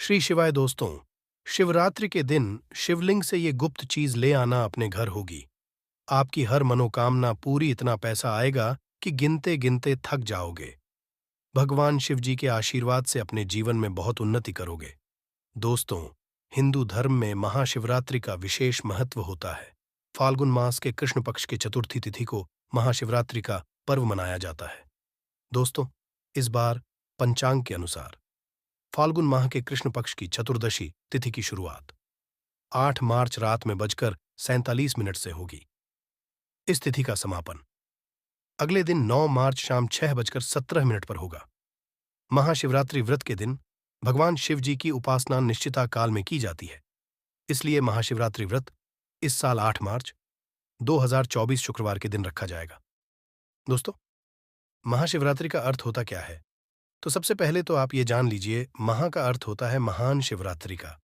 श्री शिवाय दोस्तों। शिवरात्रि के दिन शिवलिंग से ये गुप्त चीज ले आना अपने घर होगी। आपकी हर मनोकामना पूरी, इतना पैसा आएगा कि गिनते गिनते थक जाओगे। भगवान शिव जी के आशीर्वाद से अपने जीवन में बहुत उन्नति करोगे। दोस्तों, हिंदू धर्म में महाशिवरात्रि का विशेष महत्व होता है। फाल्गुन मास के कृष्ण पक्ष की चतुर्थी तिथि को महाशिवरात्रि का पर्व मनाया जाता है। दोस्तों, इस बार पंचांग के अनुसार फाल्गुन माह के कृष्ण पक्ष की चतुर्दशी तिथि की शुरुआत 8 मार्च रात में बजकर 47 मिनट से होगी। इस तिथि का समापन अगले दिन 9 मार्च शाम 6 बजकर 17 मिनट पर होगा। महाशिवरात्रि व्रत के दिन भगवान शिव जी की उपासना निश्चिता काल में की जाती है। इसलिए महाशिवरात्रि व्रत इस साल 8 मार्च 2024 शुक्रवार के दिन रखा जाएगा। दोस्तों, महाशिवरात्रि का अर्थ होता क्या है? तो सबसे पहले तो आप ये जान लीजिए, महा का अर्थ होता है महान शिवरात्रि का,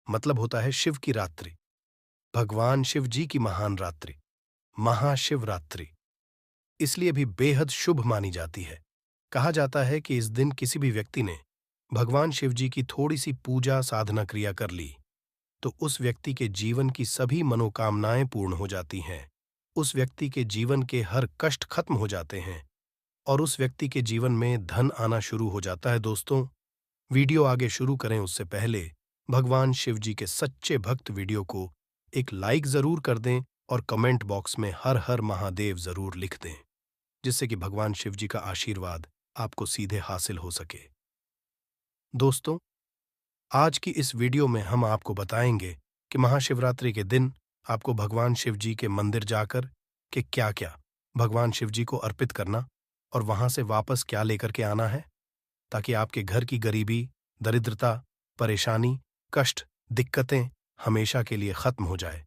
मतलब होता है शिव की रात्रि, भगवान शिव जी की महान रात्रि, महाशिवरात्रि। इसलिए भी बेहद शुभ मानी जाती है। कहा जाता है कि इस दिन किसी भी व्यक्ति ने भगवान शिव जी की थोड़ी सी पूजा साधना क्रिया कर ली तो उस व्यक्ति के जीवन की सभी मनोकामनाएं पूर्ण हो जाती हैं। उस व्यक्ति के जीवन के हर कष्ट खत्म हो जाते हैं और उस व्यक्ति के जीवन में धन आना शुरू हो जाता है। दोस्तों, वीडियो आगे शुरू करें उससे पहले भगवान शिव जी के सच्चे भक्त वीडियो को एक लाइक जरूर कर दें और कमेंट बॉक्स में हर हर महादेव जरूर लिख दें, जिससे कि भगवान शिव जी का आशीर्वाद आपको सीधे हासिल हो सके। दोस्तों, आज की इस वीडियो में हम आपको बताएंगे कि महाशिवरात्रि के दिन आपको भगवान शिव जी के मंदिर जाकर के क्या क्या भगवान शिव जी को अर्पित करना और वहां से वापस क्या लेकर के आना है, ताकि आपके घर की गरीबी, दरिद्रता, परेशानी, कष्ट, दिक्कतें हमेशा के लिए खत्म हो जाए।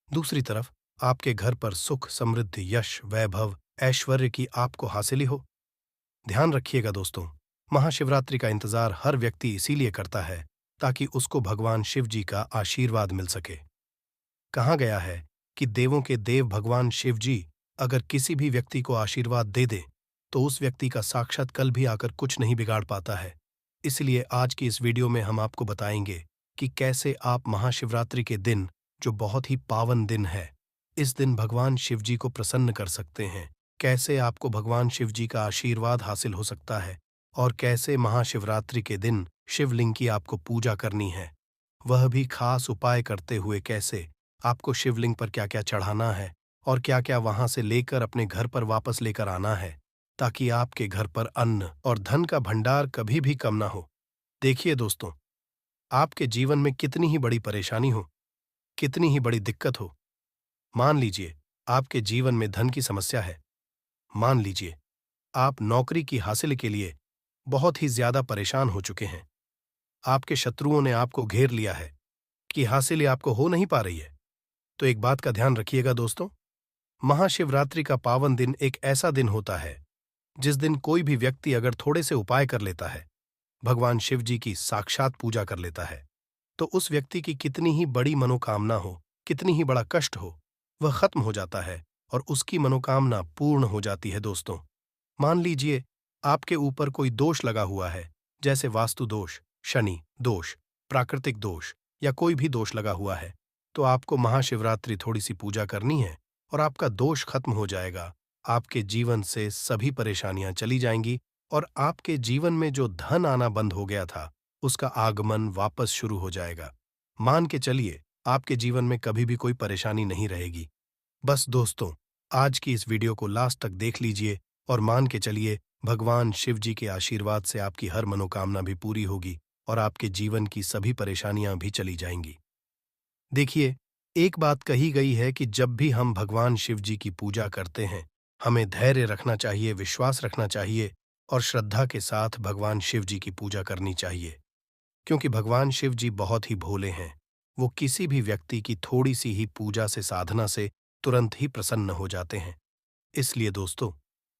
दूसरी तरफ आपके घर पर सुख, समृद्धि, यश, वैभव, ऐश्वर्य की आपको हासिल हो। ध्यान रखिएगा दोस्तों, महाशिवरात्रि का इंतजार हर व्यक्ति इसीलिए करता है ताकि उसको भगवान शिव जी का आशीर्वाद मिल सके। कहा गया है कि देवों के देव भगवान शिव जी अगर किसी भी व्यक्ति को आशीर्वाद दे दे तो उस व्यक्ति का साक्षात कल भी आकर कुछ नहीं बिगाड़ पाता है। इसलिए आज की इस वीडियो में हम आपको बताएंगे कि कैसे आप महाशिवरात्रि के दिन, जो बहुत ही पावन दिन है, इस दिन भगवान शिव जी को प्रसन्न कर सकते हैं, कैसे आपको भगवान शिव जी का आशीर्वाद हासिल हो सकता है और कैसे महाशिवरात्रि के दिन शिवलिंग की आपको पूजा करनी है, वह भी खास उपाय करते हुए। कैसे आपको शिवलिंग पर क्या क्या चढ़ाना है और क्या क्या वहां से लेकर अपने घर पर वापस लेकर आना है, ताकि आपके घर पर अन्न और धन का भंडार कभी भी कम ना हो। देखिए दोस्तों, आपके जीवन में कितनी ही बड़ी परेशानी हो, कितनी ही बड़ी दिक्कत हो, मान लीजिए आपके जीवन में धन की समस्या है, मान लीजिए आप नौकरी की हासिल के लिए बहुत ही ज्यादा परेशान हो चुके हैं, आपके शत्रुओं ने आपको घेर लिया है कि हासिल आपको हो नहीं पा रही है, तो एक बात का ध्यान रखिएगा दोस्तों, महाशिवरात्रि का पावन दिन एक ऐसा दिन होता है जिस दिन कोई भी व्यक्ति अगर थोड़े से उपाय कर लेता है, भगवान शिव जी की साक्षात पूजा कर लेता है, तो उस व्यक्ति की कितनी ही बड़ी मनोकामना हो, कितनी ही बड़ा कष्ट हो, वह खत्म हो जाता है और उसकी मनोकामना पूर्ण हो जाती है। दोस्तों, मान लीजिए आपके ऊपर कोई दोष लगा हुआ है, जैसे वास्तु दोष, शनि दोष, प्राकृतिक दोष या कोई भी दोष लगा हुआ है, तो आपको महाशिवरात्रि थोड़ी सी पूजा करनी है और आपका दोष खत्म हो जाएगा। आपके जीवन से सभी परेशानियां चली जाएंगी और आपके जीवन में जो धन आना बंद हो गया था, उसका आगमन वापस शुरू हो जाएगा। मान के चलिए, आपके जीवन में कभी भी कोई परेशानी नहीं रहेगी। बस दोस्तों, आज की इस वीडियो को लास्ट तक देख लीजिए और मान के चलिए, भगवान शिव जी के आशीर्वाद से आपकी हर मनोकामना भी पूरी होगी और आपके जीवन की सभी परेशानियां भी चली जाएंगी। देखिए, एक बात कही गई है कि जब भी हम भगवान शिव जी की पूजा करते हैं, हमें धैर्य रखना चाहिए, विश्वास रखना चाहिए और श्रद्धा के साथ भगवान शिव जी की पूजा करनी चाहिए, क्योंकि भगवान शिव जी बहुत ही भोले हैं। वो किसी भी व्यक्ति की थोड़ी सी ही पूजा से, साधना से तुरंत ही प्रसन्न हो जाते हैं। इसलिए दोस्तों,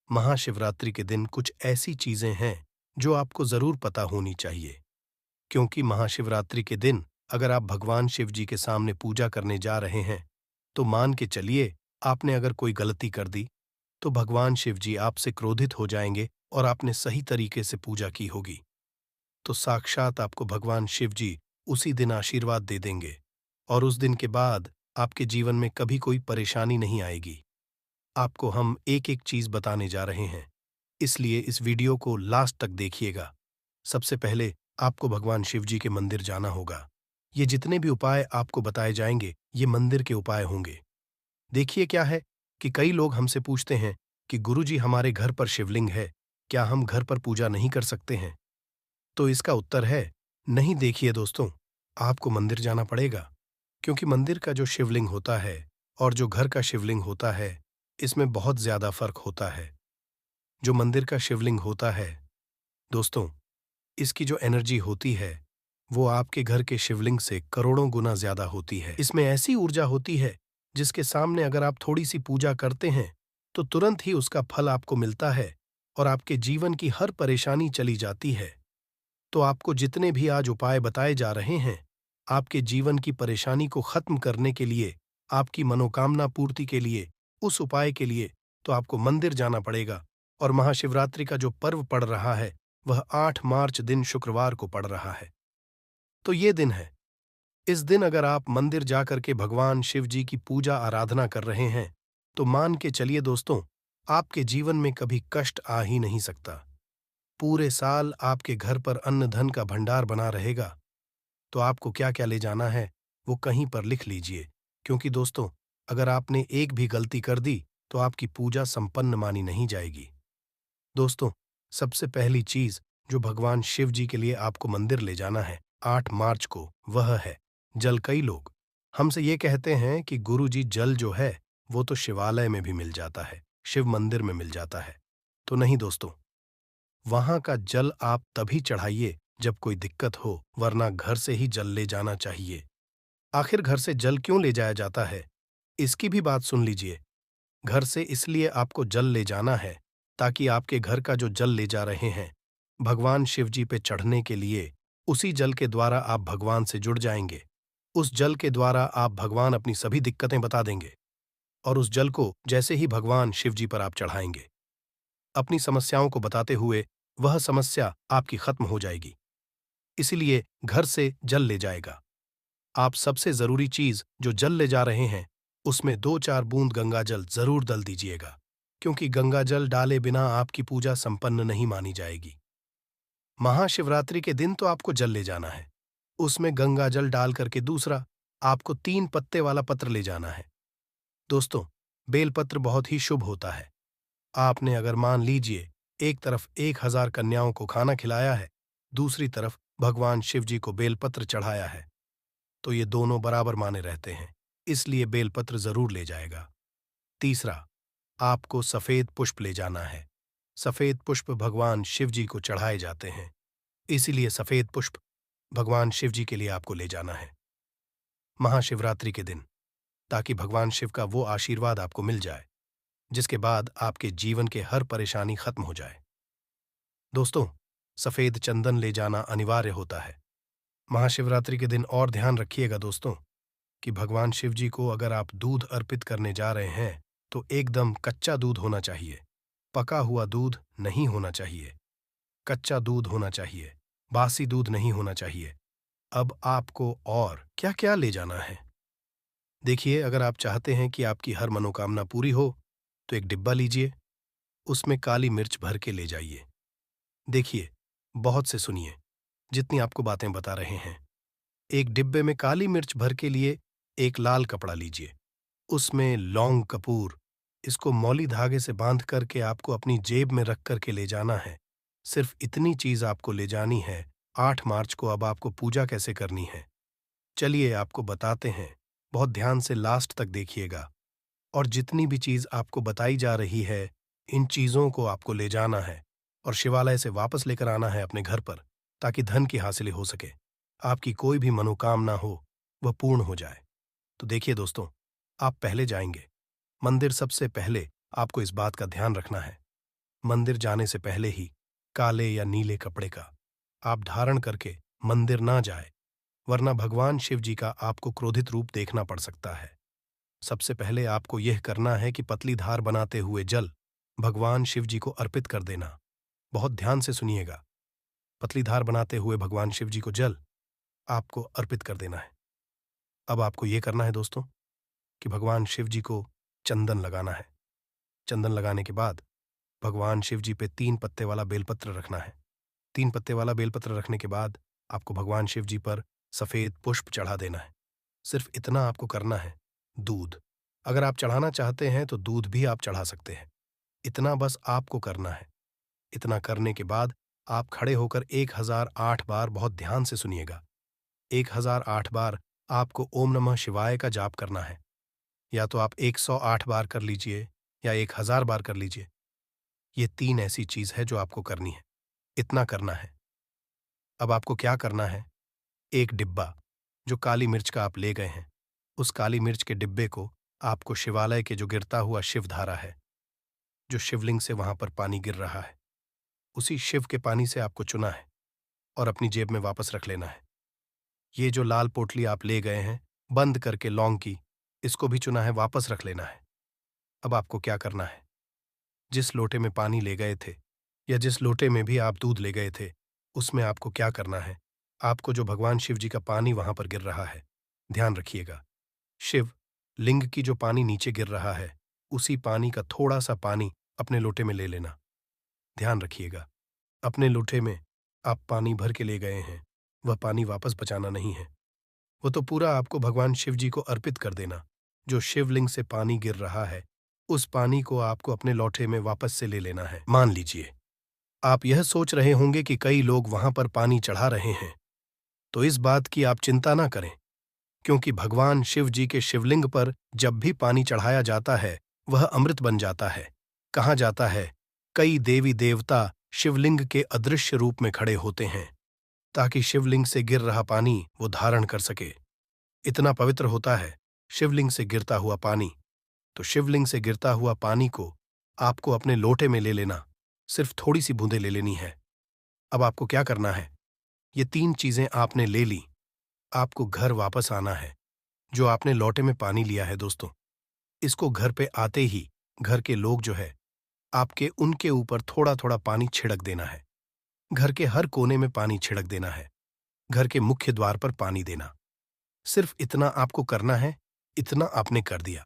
महाशिवरात्रि के दिन कुछ ऐसी चीजें हैं जो आपको जरूर पता होनी चाहिए, क्योंकि महाशिवरात्रि के दिन अगर आप भगवान शिव जी के सामने पूजा करने जा रहे हैं, तो मान के चलिए आपने अगर कोई गलती कर दी तो भगवान शिव जी आपसे क्रोधित हो जाएंगे और आपने सही तरीके से पूजा की होगी। तो साक्षात आपको भगवान शिव जी उसी दिन आशीर्वाद दे देंगे और उस दिन के बाद आपके जीवन में कभी कोई परेशानी नहीं आएगी। आपको हम एक-एक चीज बताने जा रहे हैं, इसलिए इस वीडियो को लास्ट तक देखिएगा। सबसे पहले आपको भगवान शिव जी के मंदिर जाना होगा। ये जितने भी उपाय आपको बताए जाएंगे, ये मंदिर के उपाय होंगे। देखिए क्या है कि कई लोग हमसे पूछते हैं कि गुरुजी हमारे घर पर शिवलिंग है, क्या हम घर पर पूजा नहीं कर सकते हैं? तो इसका उत्तर है नहीं। देखिए दोस्तों, आपको मंदिर जाना पड़ेगा, क्योंकि मंदिर का जो शिवलिंग होता है और जो घर का शिवलिंग होता है, इसमें बहुत ज्यादा फर्क होता है। जो मंदिर का शिवलिंग होता है दोस्तों, इसकी जो एनर्जी होती है वो आपके घर के शिवलिंग से करोड़ों गुना ज्यादा होती है। इसमें ऐसी ऊर्जा होती है जिसके सामने अगर आप थोड़ी सी पूजा करते हैं तो तुरंत ही उसका फल आपको मिलता है और आपके जीवन की हर परेशानी चली जाती है। तो आपको जितने भी आज उपाय बताए जा रहे हैं, आपके जीवन की परेशानी को खत्म करने के लिए, आपकी मनोकामना पूर्ति के लिए, उस उपाय के लिए तो आपको मंदिर जाना पड़ेगा। और महाशिवरात्रि का जो पर्व पड़ रहा है वह 8 मार्च दिन शुक्रवार को पड़ रहा है। तो ये दिन है। इस दिन अगर आप मंदिर जाकर के भगवान शिव जी की पूजा आराधना कर रहे हैं तो मान के चलिए दोस्तों, आपके जीवन में कभी कष्ट आ ही नहीं सकता। पूरे साल आपके घर पर अन्न धन का भंडार बना रहेगा। तो आपको क्या क्या ले जाना है वो कहीं पर लिख लीजिए, क्योंकि दोस्तों, अगर आपने एक भी गलती कर दी तो आपकी पूजा संपन्न मानी नहीं जाएगी। दोस्तों, सबसे पहली चीज जो भगवान शिव जी के लिए आपको मंदिर ले जाना है 8 मार्च को, वह है जल। कई लोग हमसे ये कहते हैं कि गुरु जी जल जो है वो तो शिवालय में भी मिल जाता है, शिव मंदिर में मिल जाता है। तो नहीं दोस्तों, वहां का जल आप तभी चढ़ाइए जब कोई दिक्कत हो, वरना घर से ही जल ले जाना चाहिए। आखिर घर से जल क्यों ले जाया जाता है, इसकी भी बात सुन लीजिए। घर से इसलिए आपको जल ले जाना है ताकि आपके घर का जो जल ले जा रहे हैं भगवान शिव जी पे चढ़ने के लिए, उसी जल के द्वारा आप भगवान से जुड़ जाएंगे। उस जल के द्वारा आप भगवान अपनी सभी दिक्कतें बता देंगे और उस जल को जैसे ही भगवान शिव जी पर आप चढ़ाएंगे, अपनी समस्याओं को बताते हुए, वह समस्या आपकी खत्म हो जाएगी। इसीलिए घर से जल ले जाएगा। आप सबसे जरूरी चीज जो जल ले जा रहे हैं उसमें 2-4 बूंद गंगा जल जरूर डाल दीजिएगा, क्योंकि गंगा जल डाले बिना आपकी पूजा संपन्न नहीं मानी जाएगी। महाशिवरात्रि के दिन तो आपको जल ले जाना है, उसमें गंगा जल डाल करके दूसरा आपको 3 पत्ते वाला पत्र ले जाना है। दोस्तों, बेलपत्र बहुत ही शुभ होता है। आपने अगर मान लीजिए एक तरफ 1000 कन्याओं को खाना खिलाया है, दूसरी तरफ भगवान शिव जी को बेलपत्र चढ़ाया है, तो ये दोनों बराबर माने रहते हैं, इसलिए बेलपत्र जरूर ले जाएगा। तीसरा, आपको सफेद पुष्प ले जाना है। सफेद पुष्प भगवान शिव जी को चढ़ाए जाते हैं, इसीलिए सफेद पुष्प भगवान शिव जी के लिए आपको ले जाना है महाशिवरात्रि के दिन, ताकि भगवान शिव का वो आशीर्वाद आपको मिल जाए जिसके बाद आपके जीवन के हर परेशानी खत्म हो जाए। दोस्तों, सफेद चंदन ले जाना अनिवार्य होता है महाशिवरात्रि के दिन। और ध्यान रखिएगा दोस्तों कि भगवान शिव जी को अगर आप दूध अर्पित करने जा रहे हैं तो एकदम कच्चा दूध होना चाहिए, पका हुआ दूध नहीं होना चाहिए। कच्चा दूध होना चाहिए, बासी दूध नहीं होना चाहिए। अब आपको और क्या क्या ले जाना है देखिए। अगर आप चाहते हैं कि आपकी हर मनोकामना पूरी हो तो एक डिब्बा लीजिए, उसमें काली मिर्च भर के ले जाइए। देखिए, बहुत से सुनिए जितनी आपको बातें बता रहे हैं। एक डिब्बे में काली मिर्च भर के लिए एक लाल कपड़ा लीजिए, उसमें लौंग कपूर, इसको मौली धागे से बांध करके आपको अपनी जेब में रख करके ले जाना है। सिर्फ इतनी चीज आपको ले जानी है 8 मार्च को। अब आपको पूजा कैसे करनी है, चलिए आपको बताते हैं। बहुत ध्यान से लास्ट तक देखिएगा और जितनी भी चीज आपको बताई जा रही है, इन चीजों को आपको ले जाना है और शिवालय से वापस लेकर आना है अपने घर पर, ताकि धन की हासिल हो सके, आपकी कोई भी मनोकामना हो वह पूर्ण हो जाए। तो देखिए दोस्तों, आप पहले जाएंगे मंदिर। सबसे पहले आपको इस बात का ध्यान रखना है, मंदिर जाने से पहले ही काले या नीले कपड़े का आप धारण करके मंदिर ना जाए, वरना भगवान शिव जी का आपको क्रोधित रूप देखना पड़ सकता है। सबसे पहले आपको यह करना है कि पतली धार बनाते हुए जल भगवान शिव जी को अर्पित कर देना। बहुत ध्यान से सुनिएगा। पतली धार बनाते हुए भगवान शिव जी को जल आपको अर्पित कर देना है। अब आपको ये करना है दोस्तों कि भगवान शिव जी को चंदन लगाना है। चंदन लगाने के बाद भगवान शिव जी पे 3 पत्ते वाला बेलपत्र रखना है। 3 पत्ते वाला बेलपत्र रखने के बाद आपको भगवान शिव जी पर सफेद पुष्प चढ़ा देना है। सिर्फ इतना आपको करना है। दूध, अगर आप चढ़ाना चाहते हैं तो दूध भी आप चढ़ा सकते हैं। इतना बस आपको करना है। इतना करने के बाद आप खड़े होकर 1008 बार बहुत ध्यान से सुनिएगा। 1008 बार आपको ओम नमः शिवाय का जाप करना है। या तो आप 108 बार कर लीजिए या 1000 बार कर लीजिए। ये 3 ऐसी चीज है जो आपको करनी है। इतना करना है। अब आपको क्या करना है, एक डिब्बा जो काली मिर्च का आप ले गए हैं, उस काली मिर्च के डिब्बे को आपको शिवालय के जो गिरता हुआ शिवधारा है, जो शिवलिंग से वहां पर पानी गिर रहा है, उसी शिव के पानी से आपको चुना है और अपनी जेब में वापस रख लेना है। ये जो लाल पोटली आप ले गए हैं बंद करके लौंग की, इसको भी चुना है, वापस रख लेना है। अब आपको क्या करना है, जिस लोटे में पानी ले गए थे या जिस लोटे में भी आप दूध ले गए थे, उसमें आपको क्या करना है, आपको जो भगवान शिव जी का पानी वहां पर गिर रहा है, ध्यान रखिएगा, शिव लिंग की जो पानी नीचे गिर रहा है, उसी पानी का थोड़ा सा पानी अपने लोटे में ले लेना। ध्यान रखिएगा, अपने लोटे में आप पानी भर के ले गए हैं, वह पानी वापस बचाना नहीं है। वो तो पूरा आपको भगवान शिव जी को अर्पित कर देना। जो शिवलिंग से पानी गिर रहा है, उस पानी को आपको अपने लोटे में वापस से ले लेना है। मान लीजिए आप यह सोच रहे होंगे कि कई लोग वहां पर पानी चढ़ा रहे हैं, तो इस बात की आप चिंता ना करें, क्योंकि भगवान शिव जी के शिवलिंग पर जब भी पानी चढ़ाया जाता है, वह अमृत बन जाता है। कहा जाता है, कई देवी देवता शिवलिंग के अदृश्य रूप में खड़े होते हैं, ताकि शिवलिंग से गिर रहा पानी वो धारण कर सके। इतना पवित्र होता है शिवलिंग से गिरता हुआ पानी। तो शिवलिंग से गिरता हुआ पानी को आपको अपने लोटे में ले लेना, सिर्फ थोड़ी सी बूंदें ले लेनी है। अब आपको क्या करना है, ये 3 चीजें आपने ले ली, आपको घर वापस आना है। जो आपने लोटे में पानी लिया है दोस्तों, इसको घर पे आते ही घर के लोग जो है, आपके उनके ऊपर थोड़ा थोड़ा पानी छिड़क देना है। घर के हर कोने में पानी छिड़क देना है। घर के मुख्य द्वार पर पानी देना। सिर्फ इतना आपको करना है। इतना आपने कर दिया।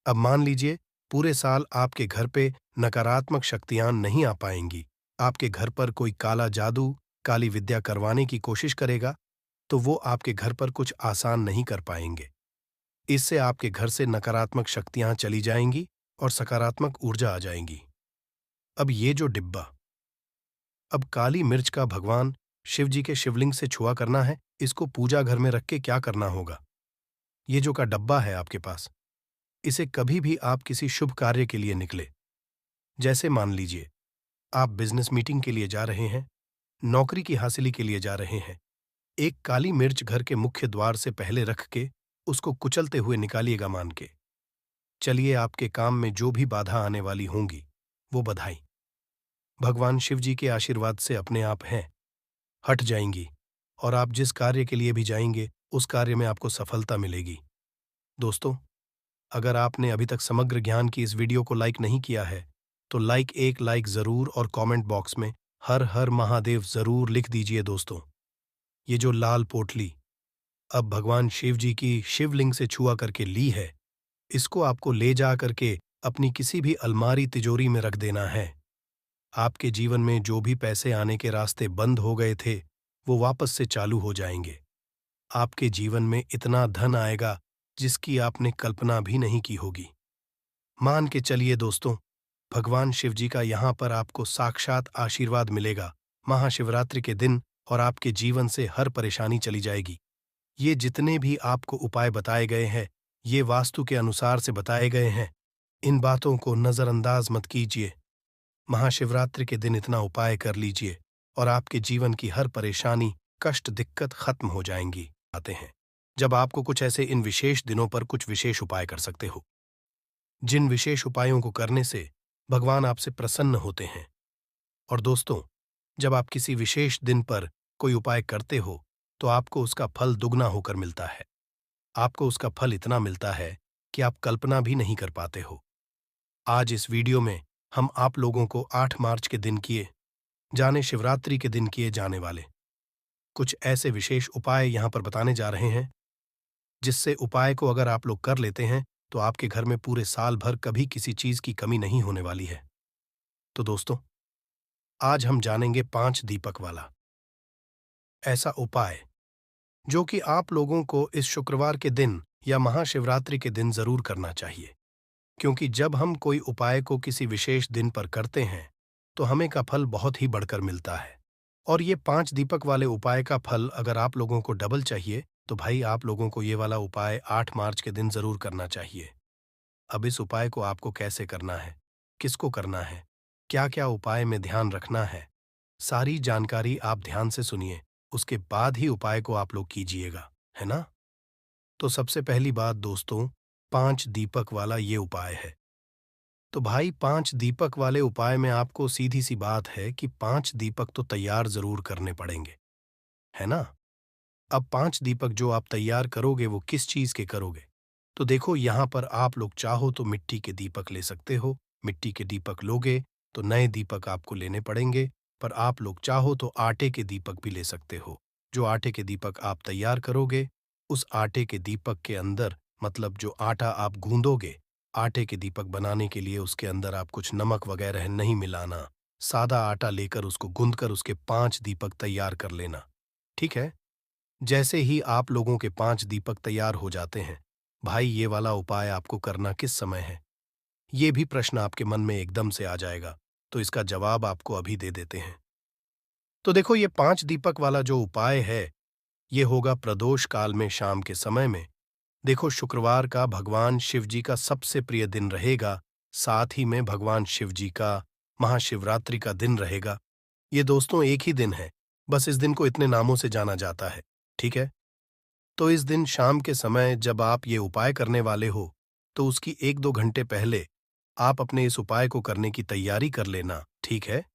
अब मान लीजिए पूरे साल आपके घर पे नकारात्मक शक्तियां नहीं आ पाएंगी। आपके घर पर कोई काला जादू, काली विद्या करवाने की कोशिश करेगा, तो वो आपके घर पर कुछ आसान नहीं कर पाएंगे। इससे आपके घर से नकारात्मक शक्तियां चली जाएंगी और सकारात्मक ऊर्जा आ जाएंगी। अब ये जो डिब्बा, अब काली मिर्च का भगवान शिव जी के शिवलिंग से छुआ करना है, इसको पूजा घर में रख के क्या करना होगा, ये जो का डब्बा है आपके पास, इसे कभी भी आप किसी शुभ कार्य के लिए निकले, जैसे मान लीजिए आप बिजनेस मीटिंग के लिए जा रहे हैं, नौकरी की हासिली के लिए जा रहे हैं, एक काली मिर्च घर के मुख्य द्वार से पहले रख के उसको कुचलते हुए निकालिएगा मान के। चलिए आपके काम में जो भी बाधा आने वाली होंगी, वो बधाई भगवान शिव जी के आशीर्वाद से अपने आप हैं, हट जाएंगी और आप जिस कार्य के लिए भी जाएंगे, उस कार्य में आपको सफलता मिलेगी। दोस्तों, अगर आपने अभी तक समग्र ज्ञान की इस वीडियो को लाइक नहीं किया है, तो एक लाइक जरूर और कमेंट बॉक्स में हर हर महादेव जरूर लिख दीजिए दोस्तों। ये जो लाल पोटली अब भगवान शिव जी की शिवलिंग से छुआ करके ली है, इसको आपको ले जा करके अपनी किसी भी अलमारी तिजोरी में रख देना है। आपके जीवन में जो भी पैसे आने के रास्ते बंद हो गए थे, वो वापस से चालू हो जाएंगे। आपके जीवन में इतना धन आएगा जिसकी आपने कल्पना भी नहीं की होगी। मान के चलिए दोस्तों, भगवान शिव जी का यहाँ पर आपको साक्षात आशीर्वाद मिलेगा महाशिवरात्रि के दिन, और आपके जीवन से हर परेशानी चली जाएगी। ये जितने भी आपको उपाय बताए गए हैं, ये वास्तु के अनुसार से बताए गए हैं। इन बातों को नजरअंदाज मत कीजिए। महाशिवरात्रि के दिन इतना उपाय कर लीजिए और आपके जीवन की हर परेशानी, कष्ट, दिक्कत खत्म हो जाएंगी। आते हैं जब आपको कुछ ऐसे इन विशेष दिनों पर कुछ विशेष उपाय कर सकते हो, जिन विशेष उपायों को करने से भगवान आपसे प्रसन्न होते हैं। और दोस्तों, जब आप किसी विशेष दिन पर कोई उपाय करते हो, तो आपको उसका फल दुगना होकर मिलता है। आपको उसका फल इतना मिलता है कि आप कल्पना भी नहीं कर पाते हो। आज इस वीडियो में हम आप लोगों को 8 मार्च के दिन किए जाने शिवरात्रि के दिन किए जाने वाले कुछ ऐसे विशेष उपाय यहां पर बताने जा रहे हैं, जिससे उपाय को अगर आप लोग कर लेते हैं तो आपके घर में पूरे साल भर कभी किसी चीज की कमी नहीं होने वाली है। तो दोस्तों, आज हम जानेंगे 5 दीपक वाला ऐसा उपाय जो कि आप लोगों को इस शुक्रवार के दिन या महाशिवरात्रि के दिन जरूर करना चाहिए, क्योंकि जब हम कोई उपाय को किसी विशेष दिन पर करते हैं तो हमें का फल बहुत ही बढ़कर मिलता है। और ये 5 दीपक वाले उपाय का फल अगर आप लोगों को डबल चाहिए तो भाई आप लोगों को ये वाला उपाय 8 मार्च के दिन जरूर करना चाहिए। अब इस उपाय को आपको कैसे करना है, किसको करना है, क्या क्या उपाय में ध्यान रखना है, सारी जानकारी आप ध्यान से सुनिए, उसके बाद ही उपाय को आप लोग कीजिएगा, है ना? तो सबसे पहली बात दोस्तों, 5 दीपक वाला ये उपाय है। तो भाई 5 दीपक वाले उपाय में आपको सीधी सी बात है कि 5 दीपक तो तैयार जरूर करने पड़ेंगे, है ना? अब 5 दीपक जो आप तैयार करोगे वो किस चीज के करोगे? तो देखो यहां पर आप लोग चाहो तो मिट्टी के दीपक ले सकते हो, मिट्टी के दीपक लोगे तो नए दीपक आपको लेने पड़ेंगे, पर आप लोग चाहो तो आटे के दीपक भी ले सकते हो। जो आटे के दीपक आप तैयार करोगे, उस आटे के दीपक के अंदर मतलब जो आटा आप गूंदोगे, आटे के दीपक बनाने के लिए उसके अंदर आप कुछ नमक वगैरह नहीं मिलाना, सादा आटा लेकर उसको गूंदकर उसके 5 दीपक तैयार कर लेना, ठीक है? जैसे ही आप लोगों के 5 दीपक तैयार हो जाते हैं, भाई ये वाला उपाय आपको करना किस समय है? ये भी प्रश्न आपके मन में एकदम से आ जाएगा, तो इसका जवाब आपको अभी दे देते हैं। तो देखो ये 5 दीपक वाला जो उपाय है, ये होगा प्रदोष काल में शाम के समय में। देखो शुक्रवार का भगवान शिव जी का सबसे प्रिय दिन रहेगा, साथ ही में भगवान शिव जी का महाशिवरात्रि का दिन रहेगा। ये दोस्तों एक ही दिन है, बस इस दिन को इतने नामों से जाना जाता है, ठीक है? तो इस दिन शाम के समय जब आप ये उपाय करने वाले हो, तो उसकी 1-2 घंटे पहले आप अपने इस उपाय को करने की तैयारी कर लेना, ठीक है?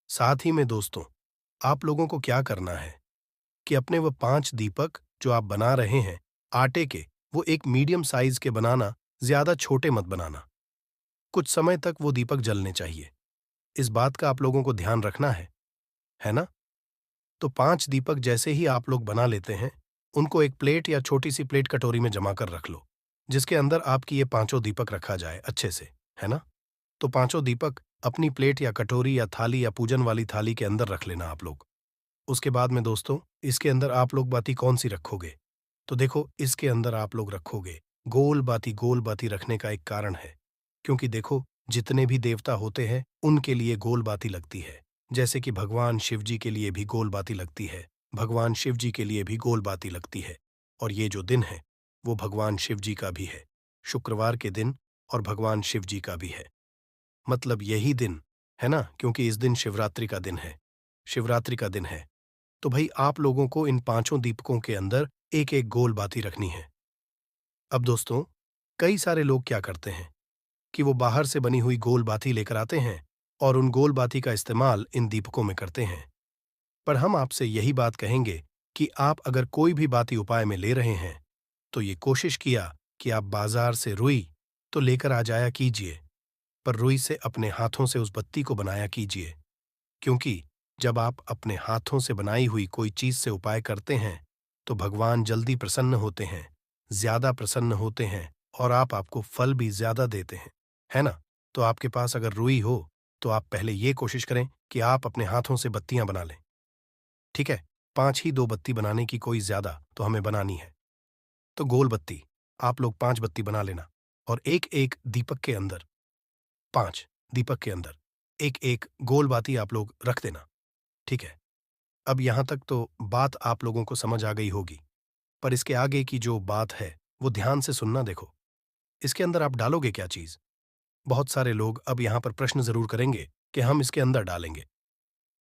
साथ ही में दोस्तों, आप लोगों को क्या करना है कि अपने वो 5 दीपक जो आप बना रहे हैं, आटे के, वो एक मीडियम साइज के बनाना, ज्यादा छोटे मत बनाना। कुछ समय तक वो दीपक जलने चाहिए। इस बात का आप लोगों को ध्यान रखना है ना? तो 5 दीपक जैसे ही आप लोग बना लेते हैं, उनको एक प्लेट या छोटी सी प्लेट कटोरी में जमा कर रख लो, जिसके अंदर आपकी ये पांचों दीपक रखा जाए अच्छे से, है ना? तो पांचों दीपक अपनी प्लेट या कटोरी या थाली या पूजन वाली थाली के अंदर रख लेना आप लोग। उसके बाद में दोस्तों, इसके अंदर आप लोग बाती कौन सी रखोगे? तो देखो इसके अंदर आप लोग रखोगे गोल बाती रखने का एक कारण है, क्योंकि देखो जितने भी देवता होते हैं उनके लिए गोल बाती लगती है। जैसे कि भगवान शिव जी के लिए भी गोल बाती लगती है, भगवान शिव जी के लिए भी गोल बाती लगती है। और ये जो दिन है वो भगवान शिव जी का भी है, शुक्रवार के दिन, और भगवान शिव जी का भी है, मतलब यही दिन है ना, क्योंकि इस दिन शिवरात्रि का दिन है, शिवरात्रि का दिन है। तो भाई आप लोगों को इन पांचों दीपकों के अंदर एक एक गोल बाती रखनी है। अब दोस्तों, कई सारे लोग क्या करते हैं कि वो बाहर से बनी हुई गोल बाती लेकर आते हैं और उन गोल बाती का इस्तेमाल इन दीपकों में करते हैं। पर हम आपसे यही बात कहेंगे कि आप अगर कोई भी बाती उपाय में ले रहे हैं तो ये कोशिश किया कि आप बाजार से रुई तो लेकर आ जाया कीजिए, पर रुई से अपने हाथों से उस बत्ती को बनाया कीजिए, क्योंकि जब आप अपने हाथों से बनाई हुई कोई चीज से उपाय करते हैं तो भगवान जल्दी प्रसन्न होते हैं, ज्यादा प्रसन्न होते हैं, और आपको फल भी ज्यादा देते हैं, है ना? तो आपके पास अगर रुई हो तो आप पहले ये कोशिश करें कि आप अपने हाथों से बत्तियां बना लें, ठीक है? 5 ही 2 बत्ती बनाने की कोई ज्यादा तो हमें बनानी है। तो गोल बत्ती आप लोग 5 बत्ती बना लेना, और एक एक दीपक के अंदर, 5 दीपक के अंदर एक एक गोल बाती आप लोग रख देना, ठीक है? अब यहां तक तो बात आप लोगों को समझ आ गई होगी, पर इसके आगे की जो बात है वो ध्यान से सुनना। देखो इसके अंदर आप डालोगे क्या चीज? बहुत सारे लोग अब यहां पर प्रश्न जरूर करेंगे कि हम इसके अंदर डालेंगे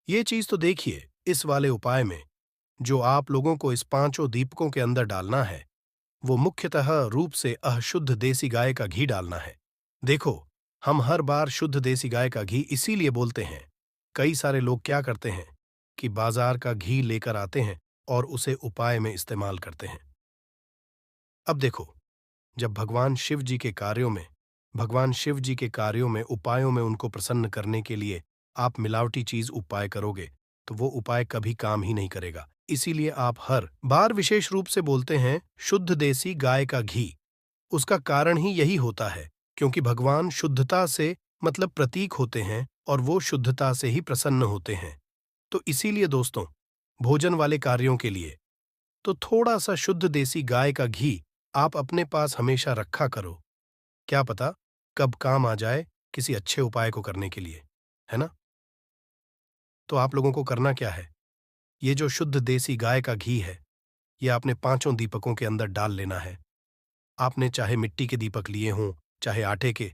ये चीज। तो देखिए इस वाले उपाय में जो आप लोगों को इस पांचों दीपकों के अंदर डालना है वो मुख्यतः रूप से अशुद्ध देसी गाय का घी डालना है। देखो हम हर बार शुद्ध देसी गाय का घी इसीलिए बोलते हैं, कई सारे लोग क्या करते हैं कि बाजार का घी लेकर आते हैं और उसे उपाय में इस्तेमाल करते हैं। अब देखो, जब भगवान शिव जी के कार्यों में उपायों में उनको प्रसन्न करने के लिए आप मिलावटी चीज उपाय करोगे तो वो उपाय कभी काम ही नहीं करेगा। इसीलिए आप हर बार विशेष रूप से बोलते हैं शुद्ध देसी गाय का घी। उसका कारण ही यही होता है, क्योंकि भगवान शुद्धता से मतलब प्रतीक होते हैं और वो शुद्धता से ही प्रसन्न होते हैं। तो इसीलिए दोस्तों, भोजन वाले कार्यों के लिए तो थोड़ा सा शुद्ध देसी गाय का घी आप अपने पास हमेशा रखा करो। क्या पता कब काम आ जाए किसी अच्छे उपाय को करने के लिए, है ना? तो आप लोगों को करना क्या है? ये जो शुद्ध देसी गाय का घी है, ये आपने पांचों दीपकों के अंदर डाल लेना है। आपने चाहे मिट्टी के दीपक लिए हों, चाहे आटे के,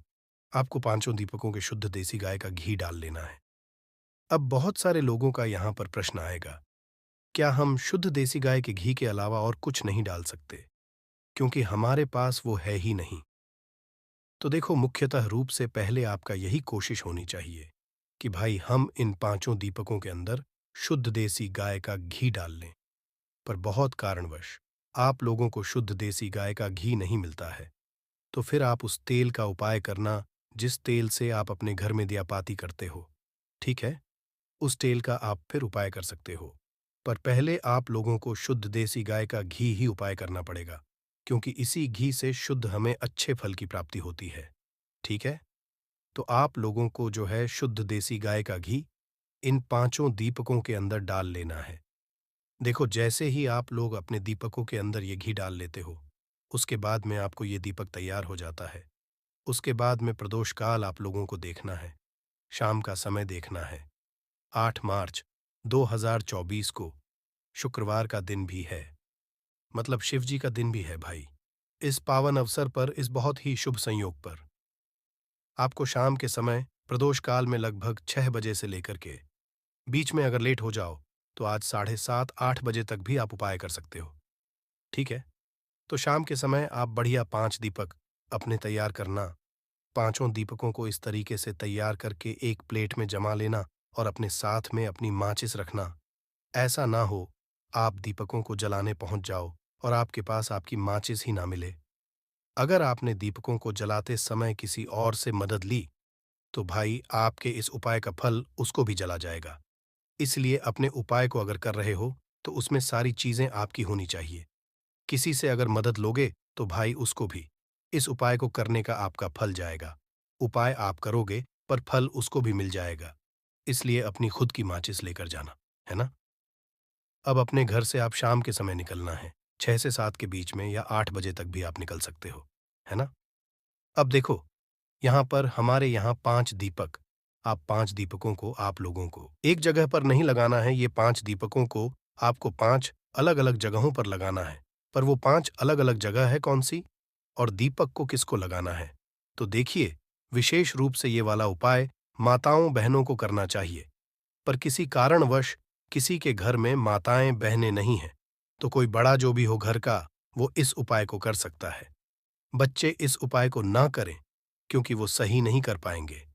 आपको पांचों दीपकों के शुद्ध देसी गाय का घी डाल लेना है। अब बहुत सारे लोगों का यहाँ पर प्रश्न आएगा, क्या हम शुद्ध देसी गाय के घी के अलावा और कुछ नहीं डाल सकते? क्योंकि हमारे पास वो है ही नहीं। तो देखो, मुख्यतः रूप से पहले आपका यही कोशिश होनी चाहिए कि भाई हम इन पांचों दीपकों के अंदर शुद्ध देसी गाय का घी डाल लें। पर बहुत कारणवश आप लोगों को शुद्ध देसी गाय का घी नहीं मिलता है, तो फिर आप उस तेल का उपाय करना जिस तेल से आप अपने घर में दियापाती करते हो। ठीक है, उस तेल का आप फिर उपाय कर सकते हो। पर पहले आप लोगों को शुद्ध देसी गाय का घी ही उपाय करना पड़ेगा, क्योंकि इसी घी से शुद्ध हमें अच्छे फल की प्राप्ति होती है। ठीक है, तो आप लोगों को जो है शुद्ध देसी गाय का घी इन पांचों दीपकों के अंदर डाल लेना है। देखो, जैसे ही आप लोग अपने दीपकों के अंदर ये घी डाल लेते हो, उसके बाद में आपको ये दीपक तैयार हो जाता है। उसके बाद में प्रदोष काल आप लोगों को देखना है, शाम का समय देखना है। 8 मार्च 2024 को शुक्रवार का दिन भी है, मतलब शिव जी का दिन भी है भाई। इस पावन अवसर पर, इस बहुत ही शुभ संयोग पर आपको शाम के समय प्रदोष काल में लगभग 6 बजे से लेकर के बीच में अगर लेट हो जाओ तो आज 7:30-8 बजे तक भी आप उपाय कर सकते हो। ठीक है, तो शाम के समय आप बढ़िया 5 दीपक अपने तैयार करना। पांचों दीपकों को इस तरीके से तैयार करके एक प्लेट में जमा लेना और अपने साथ में अपनी माचिस रखना। ऐसा ना हो आप दीपकों को जलाने पहुंच जाओ और आपके पास आपकी माचिस ही ना मिले। अगर आपने दीपकों को जलाते समय किसी और से मदद ली तो भाई आपके इस उपाय का फल उसको भी जला जाएगा। इसलिए अपने उपाय को अगर कर रहे हो तो उसमें सारी चीजें आपकी होनी चाहिए। किसी से अगर मदद लोगे तो भाई उसको भी इस उपाय को करने का आपका फल जाएगा। उपाय आप करोगे पर फल उसको भी मिल जाएगा। इसलिए अपनी खुद की माचिस लेकर जाना, है ना? अब अपने घर से आप शाम के समय निकलना है, 6 से 7 के बीच में या 8 बजे तक भी आप निकल सकते हो, है ना? अब देखो, यहाँ पर हमारे यहाँ 5 दीपक, आप 5 दीपकों को आप लोगों को एक जगह पर नहीं लगाना है। ये 5 दीपकों को आपको 5 अलग-अलग जगहों पर लगाना है। पर वो 5 अलग-अलग जगह है कौन-सी और दीपक को किसको लगाना है? तो देखिए, विशेष रूप से ये वाला उपाय माताओं-बहनों को करना चाहिए। पर किसी कारणवश किसी के घर में माताएं-बहनें नहीं हैं, तो कोई बड़ा जो भी हो घर का, वो इस उपाय को कर सकता है। बच्चे इस उपाय को ना करें, क्योंकि वो सही नहीं कर पाएंगे।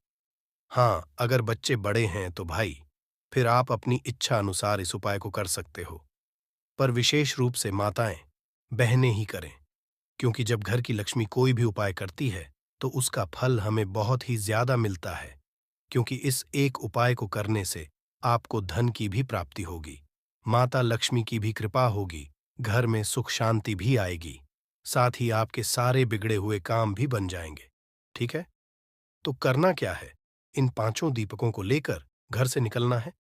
हाँ, अगर बच्चे बड़े हैं तो भाई, फिर आप अपनी इच्छा अनुसार इस उपाय को कर सकते हो। पर विशेष रूप से माताएं, बहनें ही करें, क्योंकि जब घर की लक्ष्मी कोई भी उपाय करती है, तो उसका फल हमें बहुत ही ज्यादा मिलता है, क्योंकि इस एक उपाय को करने से आपको धन की भी प्राप्ति होगी, माता लक्ष्मी की भी कृपा होगी, घर में सुख शांति भी आएगी, साथ ही आपके सारे बिगड़े हुए काम भी बन जाएंगे। ठीक है, तो करना क्या है? इन पांचों दीपकों को लेकर घर से निकलना है।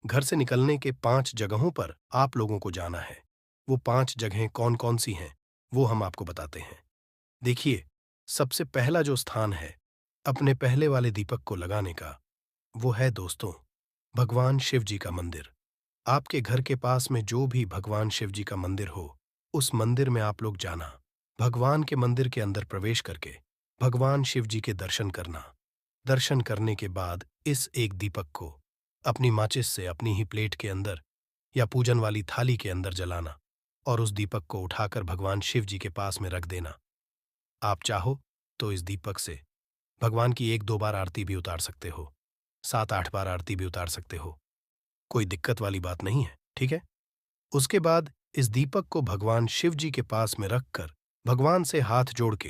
घर से निकलने के 5 जगहों पर आप लोगों को जाना है। वो 5 जगहें कौन कौन सी हैं, वो हम आपको बताते हैं। देखिए, सबसे पहला जो स्थान है अपने पहले वाले दीपक को लगाने का, वो है दोस्तों भगवान शिव जी का मंदिर। आपके घर के पास में जो भी भगवान शिव जी का मंदिर हो, उस मंदिर में आप लोग जाना। भगवान के मंदिर के अंदर प्रवेश करके भगवान शिव जी के दर्शन करना। दर्शन करने के बाद इस एक दीपक को अपनी माचिस से अपनी ही प्लेट के अंदर या पूजन वाली थाली के अंदर जलाना और उस दीपक को उठाकर भगवान शिव जी के पास में रख देना। आप चाहो तो इस दीपक से भगवान की 1-2 बार आरती भी उतार सकते हो, 7-8 बार आरती भी उतार सकते हो। कोई दिक्कत वाली बात नहीं है, ठीक है? उसके बाद इस दीपक को भगवान शिव जी के पास में रखकर भगवान से हाथ जोड़ के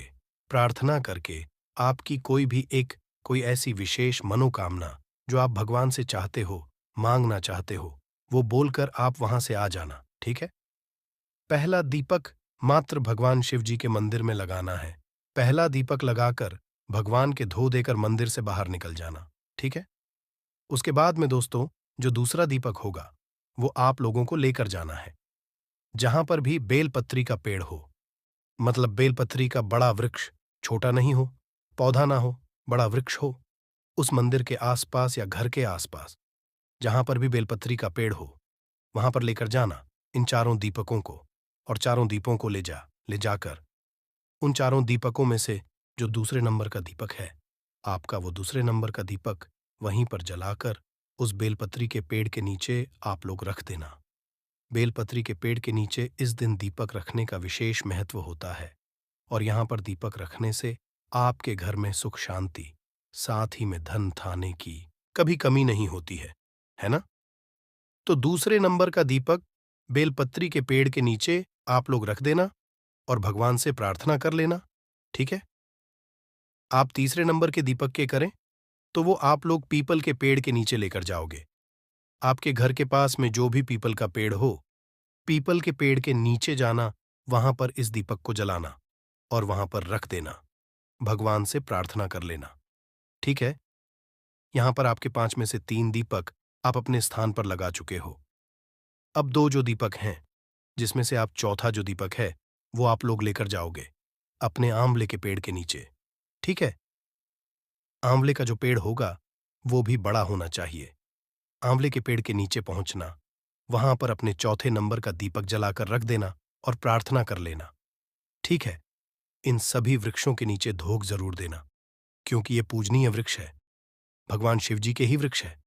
प्रार्थना करके आपकी कोई भी एक कोई ऐसी विशेष मनोकामना जो आप भगवान से चाहते हो, मांगना चाहते हो, वो बोलकर आप वहां से आ जाना, ठीक है? पहला दीपक मात्र भगवान शिव जी के मंदिर में लगाना है। पहला दीपक लगाकर भगवान के धो देकर मंदिर से बाहर निकल जाना, ठीक है? उसके बाद में दोस्तों, जो दूसरा दीपक होगा, वो आप लोगों को लेकर जाना है। जहां पर भी बेलपत्री का पेड़ हो, मतलब बेलपत्री का बड़ा वृक्ष, छोटा नहीं हो, पौधा ना हो, बड़ा वृक्ष हो, उस मंदिर के आसपास या घर के आसपास जहां पर भी बेलपत्री का पेड़ हो, वहां पर लेकर जाना इन चारों दीपकों को, और चारों दीपों को ले जाकर उन चारों दीपकों में से जो दूसरे नंबर का दीपक है, आपका वो दूसरे नंबर का दीपक वहीं पर जलाकर उस बेलपत्री के पेड़ के नीचे आप लोग रख देना। बेलपत्री के पेड़ के नीचे इस दिन दीपक रखने का विशेष महत्व होता है, और यहां पर दीपक रखने से आपके घर में सुख शांति, साथ ही में धन थाने की कभी कमी नहीं होती है ना? तो दूसरे नंबर का दीपक बेलपत्री के पेड़ के नीचे आप लोग रख देना और भगवान से प्रार्थना कर लेना, ठीक है? आप तीसरे नंबर के दीपक के करें तो वो आप लोग पीपल के पेड़ के नीचे लेकर जाओगे। आपके घर के पास में जो भी पीपल का पेड़ हो, पीपल के पेड़ के नीचे जाना, वहां पर इस दीपक को जलाना और वहां पर रख देना, भगवान से प्रार्थना कर लेना, ठीक है? यहां पर आपके 5 में से 3 दीपक आप अपने स्थान पर लगा चुके हो। अब 2 जो दीपक हैं, जिसमें से आप चौथा जो दीपक है, वो आप लोग लेकर जाओगे अपने आंवले के पेड़ के नीचे, ठीक है? आंवले का जो पेड़ होगा, वो भी बड़ा होना चाहिए। आंवले के पेड़ के नीचे पहुंचना, वहां पर अपने चौथे नंबर का दीपक जलाकर रख देना और प्रार्थना कर लेना, ठीक है? इन सभी वृक्षों के नीचे धूप जरूर देना, क्योंकि ये पूजनीय वृक्ष है, भगवान शिव जी के ही वृक्ष है,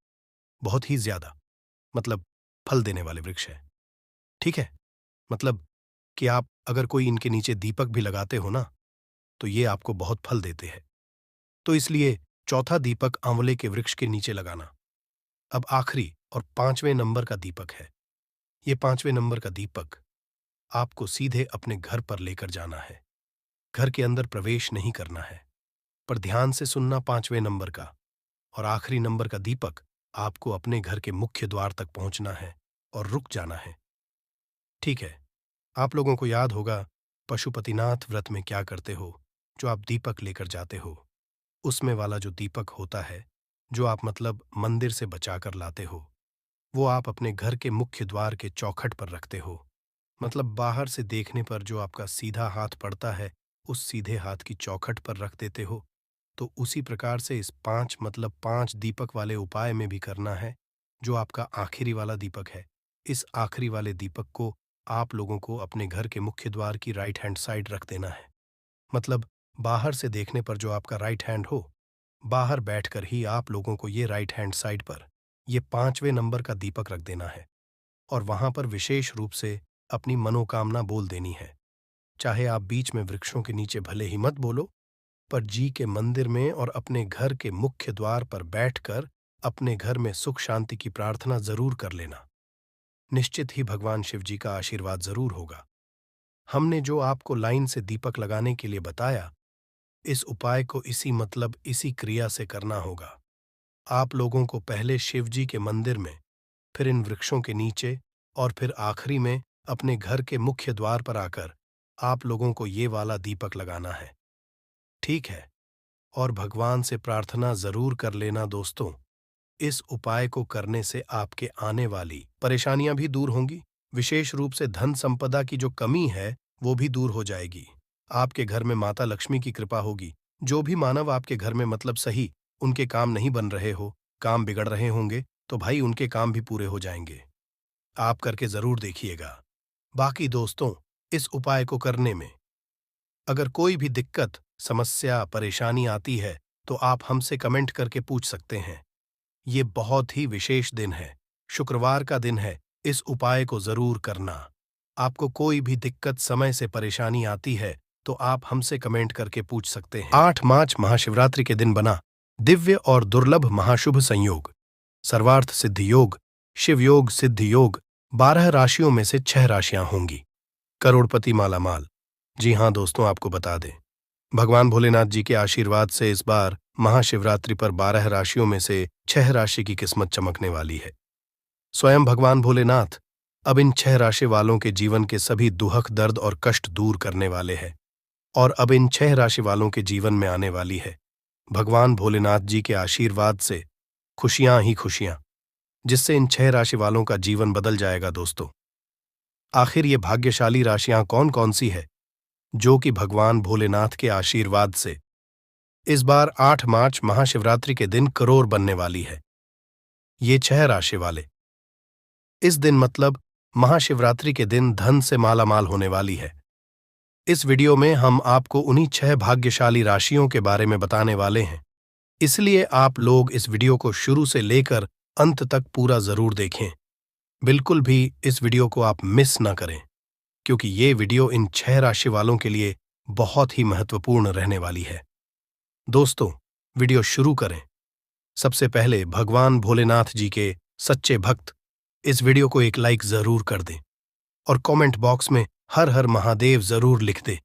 बहुत ही ज्यादा, मतलब फल देने वाले वृक्ष है, ठीक है? मतलब कि आप अगर कोई इनके नीचे दीपक भी लगाते हो ना, तो ये आपको बहुत फल देते हैं। तो इसलिए चौथा दीपक आंवले के वृक्ष के नीचे लगाना। अब आखिरी और 5वें नंबर का दीपक है। ये 5वें नंबर का दीपक आपको सीधे अपने घर पर लेकर जाना है। घर के अंदर प्रवेश नहीं करना है, पर ध्यान से सुनना 5वें नंबर का और आखिरी नंबर का दीपक आपको अपने घर के मुख्य द्वार तक पहुंचना है और रुक जाना है, ठीक है? आप लोगों को याद होगा पशुपतिनाथ व्रत में क्या करते हो, जो आप दीपक लेकर जाते हो, उसमें वाला जो दीपक होता है, जो आप मतलब मंदिर से बचाकर लाते हो, वो आप अपने घर के मुख्य द्वार के चौखट पर रखते हो। मतलब बाहर से देखने पर जो आपका सीधा हाथ पड़ता है, उस सीधे हाथ की चौखट पर रख देते हो। तो उसी प्रकार से इस 5 मतलब 5 दीपक वाले उपाय में भी करना है। जो आपका आखिरी वाला दीपक है, इस आखिरी वाले दीपक को आप लोगों को अपने घर के मुख्य द्वार की राइट हैंड साइड रख देना है। मतलब बाहर से देखने पर जो आपका राइट हैंड हो, बाहर बैठकर ही आप लोगों को ये राइट हैंड साइड पर ये 5वें नंबर का दीपक रख देना है और वहां पर विशेष रूप से अपनी मनोकामना बोल देनी है। चाहे आप बीच में वृक्षों के नीचे भले ही मत बोलो, पर जी के मंदिर में और अपने घर के मुख्य द्वार पर बैठकर अपने घर में सुख शांति की प्रार्थना जरूर कर लेना। निश्चित ही भगवान शिव जी का आशीर्वाद जरूर होगा। हमने जो आपको लाइन से दीपक लगाने के लिए बताया, इस उपाय को इसी मतलब इसी क्रिया से करना होगा। आप लोगों को पहले शिव जी के मंदिर में, फिर इन वृक्षों के नीचे और फिर आखिरी में अपने घर के मुख्य द्वार पर आकर आप लोगों को ये वाला दीपक लगाना है, ठीक है? और भगवान से प्रार्थना जरूर कर लेना दोस्तों। इस उपाय को करने से आपके आने वाली परेशानियां भी दूर होंगी, विशेष रूप से धन संपदा की जो कमी है वो भी दूर हो जाएगी। आपके घर में माता लक्ष्मी की कृपा होगी। जो भी मानव आपके घर में मतलब सही उनके काम नहीं बन रहे हो, काम बिगड़ रहे होंगे, तो भाई उनके काम भी पूरे हो जाएंगे। आप करके जरूर देखिएगा। बाकी दोस्तों, इस उपाय को करने में अगर कोई भी दिक्कत, समस्या, परेशानी आती है, तो आप हमसे कमेंट करके पूछ सकते हैं। ये बहुत ही विशेष दिन है, शुक्रवार का दिन है, इस उपाय को जरूर करना। आपको कोई भी दिक्कत, समय से परेशानी आती है, तो आप हमसे कमेंट करके पूछ सकते हैं। 8 मार्च महाशिवरात्रि के दिन बना दिव्य और दुर्लभ महाशुभ संयोग, सर्वार्थ सिद्धि योग, शिव योग, सिद्धि योग, 12 राशियों में से 6 राशियां होंगी। करोड़पति मालामाल। जी हां दोस्तों, आपको बता दें, भगवान भोलेनाथ जी के आशीर्वाद से इस बार महाशिवरात्रि पर 12 राशियों में से 6 राशि की किस्मत चमकने वाली है। स्वयं भगवान भोलेनाथ अब इन 6 राशि वालों के जीवन के सभी दुख, दर्द और कष्ट दूर करने वाले हैं। और अब इन 6 राशि वालों के जीवन में आने वाली है भगवान भोलेनाथ जी के आशीर्वाद से खुशियां ही खुशियां, जिससे इन 6 राशि वालों का जीवन बदल जाएगा। दोस्तों, आखिर ये भाग्यशाली राशियां कौन कौन सी है जो कि भगवान भोलेनाथ के आशीर्वाद से इस बार 8 मार्च महाशिवरात्रि के दिन करोड़ बनने वाली है? ये 6 राशि वाले इस दिन मतलब महाशिवरात्रि के दिन धन से मालामाल होने वाली है। इस वीडियो में हम आपको उन्हीं 6 भाग्यशाली राशियों के बारे में बताने वाले हैं, इसलिए आप लोग इस वीडियो को शुरू से लेकर अंत तक पूरा जरूर देखें। बिल्कुल भी इस वीडियो को आप मिस ना करें, क्योंकि ये वीडियो इन 6 राशि वालों के लिए बहुत ही महत्वपूर्ण रहने वाली है। दोस्तों, वीडियो शुरू करें। सबसे पहले भगवान भोलेनाथ जी के सच्चे भक्त इस वीडियो को एक लाइक जरूर कर दें और कमेंट बॉक्स में हर हर महादेव जरूर लिख दें,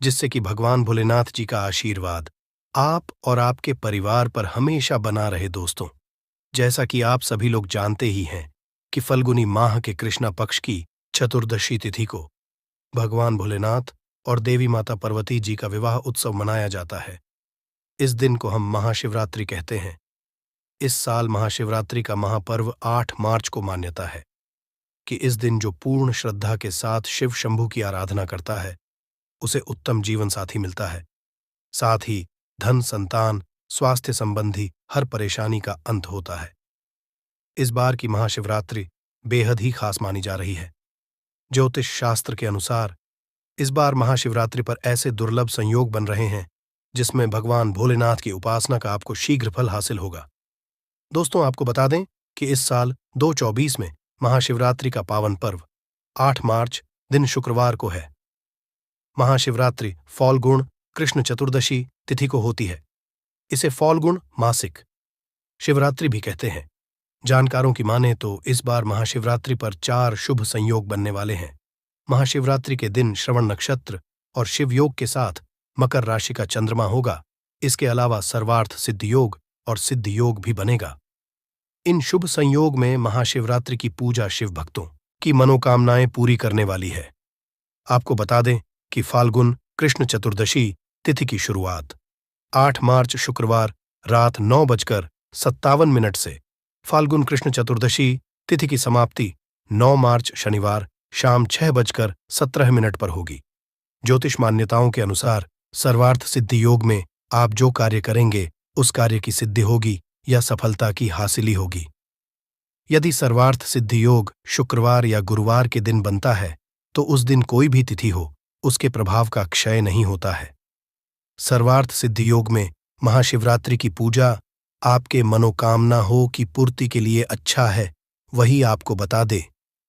जिससे कि भगवान भोलेनाथ जी का आशीर्वाद आप और आपके परिवार पर हमेशा बना रहे। दोस्तों, जैसा कि आप सभी लोग जानते ही हैं कि फल्गुनी माह के कृष्णा पक्ष की चतुर्दशी तिथि को भगवान भोलेनाथ और देवी माता पार्वती जी का विवाह उत्सव मनाया जाता है। इस दिन को हम महाशिवरात्रि कहते हैं। इस साल महाशिवरात्रि का महापर्व 8 मार्च को मान्यता है कि इस दिन जो पूर्ण श्रद्धा के साथ शिव शंभू की आराधना करता है उसे उत्तम जीवन साथी मिलता है। साथ ही धन, संतान, स्वास्थ्य संबंधी हर परेशानी का अंत होता है। इस बार की महाशिवरात्रि बेहद ही खास मानी जा रही है। ज्योतिष शास्त्र के अनुसार इस बार महाशिवरात्रि पर ऐसे दुर्लभ संयोग बन रहे हैं जिसमें भगवान भोलेनाथ की उपासना का आपको शीघ्र फल हासिल होगा। दोस्तों, आपको बता दें कि इस साल 2024 में महाशिवरात्रि का पावन पर्व 8 मार्च दिन शुक्रवार को है। महाशिवरात्रि फाल्गुन कृष्ण चतुर्दशी तिथि को होती है। इसे फाल्गुन मासिक शिवरात्रि भी कहते हैं। जानकारों की माने तो इस बार महाशिवरात्रि पर 4 शुभ संयोग बनने वाले हैं। महाशिवरात्रि के दिन श्रवण नक्षत्र और शिव योग के साथ मकर राशि का चंद्रमा होगा। इसके अलावा सर्वार्थ सिद्ध योग और सिद्ध योग भी बनेगा। इन शुभ संयोग में महाशिवरात्रि की पूजा शिव भक्तों की मनोकामनाएं पूरी करने वाली है। आपको बता दें कि फाल्गुन कृष्ण चतुर्दशी तिथि की शुरुआत 8 मार्च शुक्रवार रात 9:57 से फाल्गुन कृष्ण चतुर्दशी तिथि की समाप्ति 9 मार्च शनिवार शाम 6:17 पर होगी। ज्योतिष मान्यताओं के अनुसार सर्वार्थ सिद्धि योग में आप जो कार्य करेंगे उस कार्य की सिद्धि होगी या सफलता की हासिली होगी। यदि सर्वार्थ सिद्धि योग शुक्रवार या गुरुवार के दिन बनता है तो उस दिन कोई भी तिथि हो उसके प्रभाव का क्षय नहीं होता है। सर्वार्थ सिद्धि योग में महाशिवरात्रि की पूजा आपके मनोकामना हो की पूर्ति के लिए अच्छा है। वही आपको बता दे,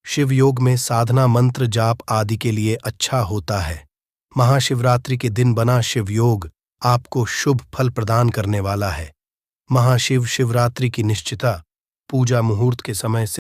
शिव योग में साधना मंत्र जाप आदि के लिए अच्छा होता है। महाशिवरात्रि के दिन बना शिव योग आपको शुभ फल प्रदान करने वाला है। महाशिव शिवरात्रि की निश्चिता पूजा मुहूर्त के समय से